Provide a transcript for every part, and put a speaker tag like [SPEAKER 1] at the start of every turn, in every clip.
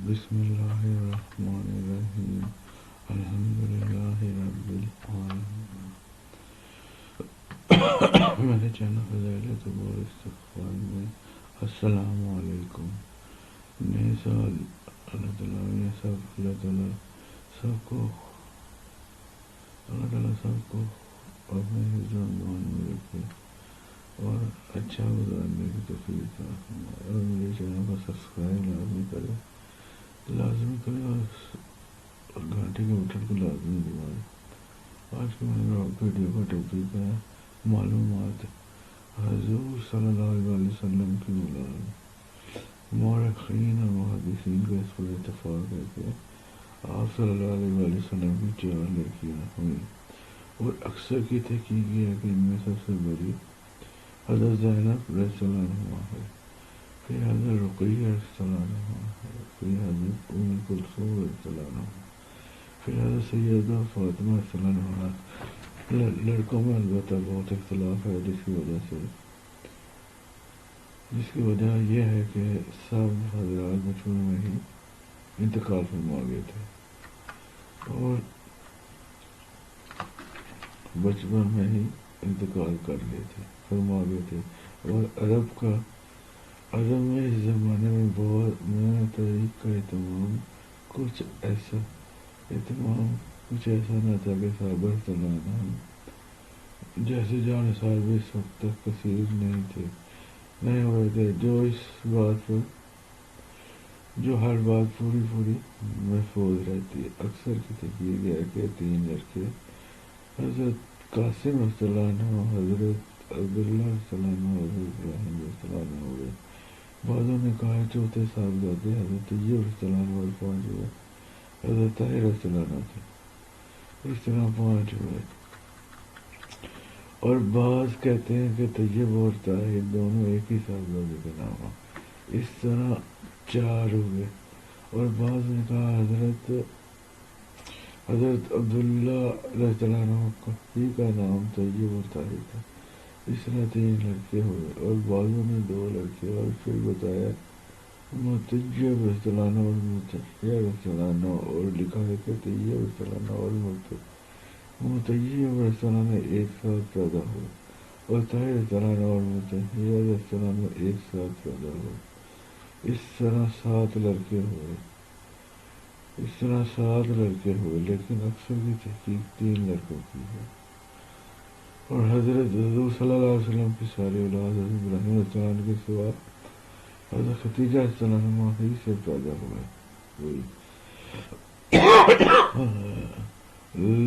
[SPEAKER 1] بسم اللہ الرحمن الرحیم الحمد للہ رب العالمین. میرے چینل فضائل تبور استغفار میں السلام علیکم. نئے سال اللہ تعالیٰ نے اللہ تعالیٰ سب کو اپنے حفظ و امان میں رکھے اور اچھا گزارنے کی توفیق عطا فرمائے. اور میرے چینل کو سبسکرائب لازمی کرے اور گھنٹے کے بٹن کو لازمی دبائے. آج کے میں ویڈیو کا ٹاپک ہے معلومات حضور صلی اللہ علیہ وسلم کی اولاد. مورخین اور محدثین کا اس پر اتفاق ہے کہ آپ صلی اللہ علیہ وسلم کی 4 لڑکیاں ہوئیں اور اکثر کی تحقیق یہ ہے کہ ان میں سب سے بڑی حضرت زینب رضی اللہ عنہا ہے، پھر حضرت رقیہ رضی اللہ عنہا ہے، پھر حضرت ام کلثوم رضی اللہ عنہا، پھر حضرت سیدہ فاطمہ رضی اللہ عنہا. لڑکوں میں البتہ بہت اختلاف ہے، جس کی وجہ یہ ہے کہ سب حضرات بچپن میں ہی انتقال فرما گئے تھے اور فرما گئے تھے اور عرب میں اس زمانے میں بہت نیا طریق کا اہتمام کچھ ایسا نہ تھا کہ صحابہ سلام جیسے جانصار بھی اس وقت تک کثیر نہیں ہوئے تھے، جو ہر بات پوری محفوظ رہتی ہے. اکثر کی تحقیق ہے کہ 3 لڑکے حضرت قاسم رضی اللہ عنہ، حضرت عبداللہ رضی اللہ عنہ، حضرت ابراہیم رضی اللہ عنہ ہوئے. بعضوں نے کہا چوتھے صاحبزادے حضرت طیب رضی اللہ عنہ اور 5 ہوئے حضرت طاہر رضی اللہ عنہ تھے. اس طرح 5 ہوئے. اور بعض کہتے ہیں کہ طیب اور طاہر دونوں ایک ہی صاحبزادے کا نام ہے، اس طرح 4 ہوئے. اور بعض نے کہا حضرت عبداللہ رضی اللہ عنہ ہی کا نام طیب اور طاہر تھا، اس طرح 3 لڑکے ہوئے. اور بعضوں نے 2 لڑکے اور پھر بتایا مطیب رضی اللہ عنہ اور مطیع رضی اللہ عنہ، اور لکھا ہے کہ طیب رضی اللہ عنہ اور مطیب رضی اللہ عنہ ایک ساتھ پیدا ہوئے اور طاہر رضی اللہ عنہ اور مطیع رضی اللہ عنہ ایک ساتھ پیدا ہوئے. اس طرح 7 لڑکے ہوئے، لیکن اکثر کی تحقیق 3 لڑکوں کی ہے. اور حضرت حضور صلی اللہ علیہ وسلم کی ساری اولاد حضرت ابراہیم رضی اللہ عنہ کے سوا حضرت خدیجہ رضی اللہ عنہ ہی سے پیدا ہوئی.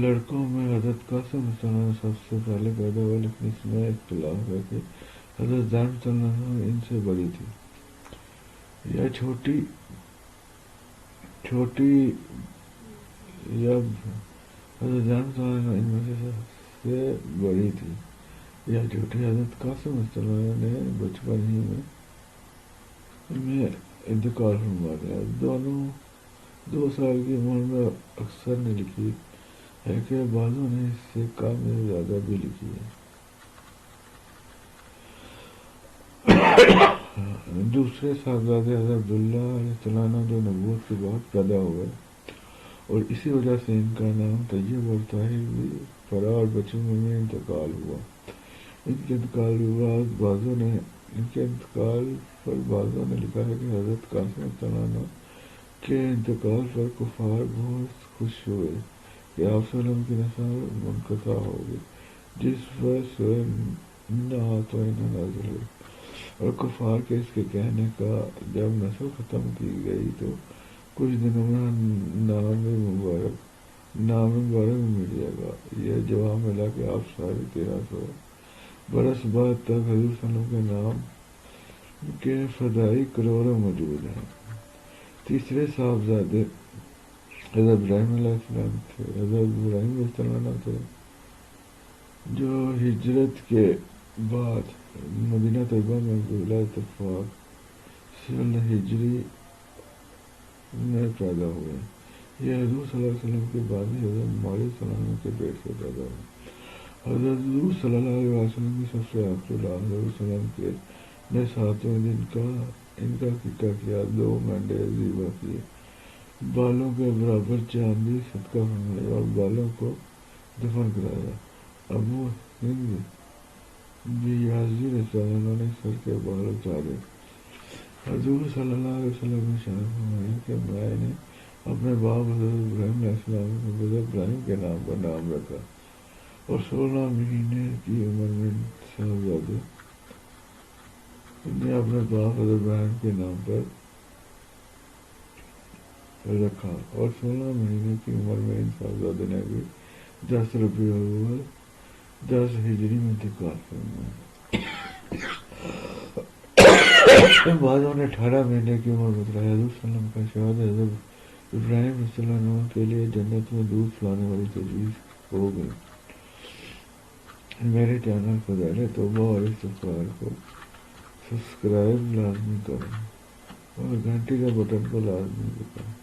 [SPEAKER 1] لڑکوں میں حضرت قاسم رضی اللہ عنہ سب سے پہلے پیدا ہوئے، لیکن اس میں اختلاف ہے کہ حضرت زینب رضی اللہ عنہ ان سے بڑی تھی یا چھوٹی، یا حضرت زینب رضی اللہ عنہ ان میں سے بڑی تھی یا چھوٹی. حضرت قاسم رضی اللہ عنہ نے بچپن ہی میں انتقال فرما دیا. دونوں 2 سال کی عمر میں. اکثر نے لکھی ہے کہ بعضوں نے اس سے کم یا زیادہ بھی لکھی ہے. دوسرے صاحبزادے حضرت عبداللہ رضی اللہ عنہ جو نبوت کے بعد پیدا ہوئے اور اسی وجہ سے ان کا نام طیب اور طاہر بھی پڑا اور بچپن میں انتقال ہوا. ان کے انتقال پر بعضوں نے لکھا ہے کہ حضرت قاسم رضی اللہ عنہ کے انتقال پر کفار بہت خوش ہوئے کہ آپ صلی اللہ علیہ وسلم کی نسل منقطع ہوگی، جس پر سورہ نازل ہوئی. اور کفار کے اس کے کہنے کا جب نسل ختم کی گئی تو کچھ دنوں میں نام مبارک مل جائے گا. یہ جواب ملا کہ آپ 1350 برس بعد تک حضور صلی اللہ علیہ وسلم کے نام کے فدائی کروڑوں موجود ہیں. تیسرے صاحبزادے حضرت ابراہیم علیہ السلام تھے. حضرت ابراہیم رضی اللہ عنہ تھے جو ہجرت کے بعد مدینہ طیبہ میں بلا اتفاق 16 ہجری میں پیدا ہوئے. یہ حضور صلی اللہ علیہ وسلم کے بعد حضرت معاویہ صلی اللہ علیہ وسلم کے پیٹ سے پیدا ہوئے. حضرت حضور صلی اللہ علیہ وسلم کی سب سے آخری اولاد حضور صلی اللہ علیہ وسلم کے نے 7ویں دن کا ان کا عقیقہ کیا، 2 مینڈے ذبح کیے بالوں کے برابر چاندی صدقہ فرمائی اور بالوں کو دفن کرایا۔ ابو ہند بیازی رسالہ نے سر کے بال اتارے۔ حضور صلی اللہ علیہ وسلم نے ارشاد فرمایا کہ میں نے اپنے باپ حضرت ابراہیم علیہ السلام کو حضرت ابراہیم کے نام پر نام رکھا اور 16 مہینے کی عمر میں صاحبزادے نے اپنے باپ حضرت ابراہیم کے نام پر رکھا اور 16 مہینے کی عمر میں ان صاحبزادے نے بھی 10 ربیع الاول 10 ہجری میں انتقال فرمایا۔ بعضوں نے 18 مہینے کی عمر بتلائی۔ حضور صلی اللہ علیہ وسلم کا ارشاد ہے حضرت ابراہیم رضی اللہ عنہ کے لیے جنت میں دودھ پلانے والی تجویز ہو گئی۔ میرے چینل فضائل توبہ اور استغفار کو سبسکرائب لازمی کریں اور گھنٹی کے بٹن کو لازمی دبائیں۔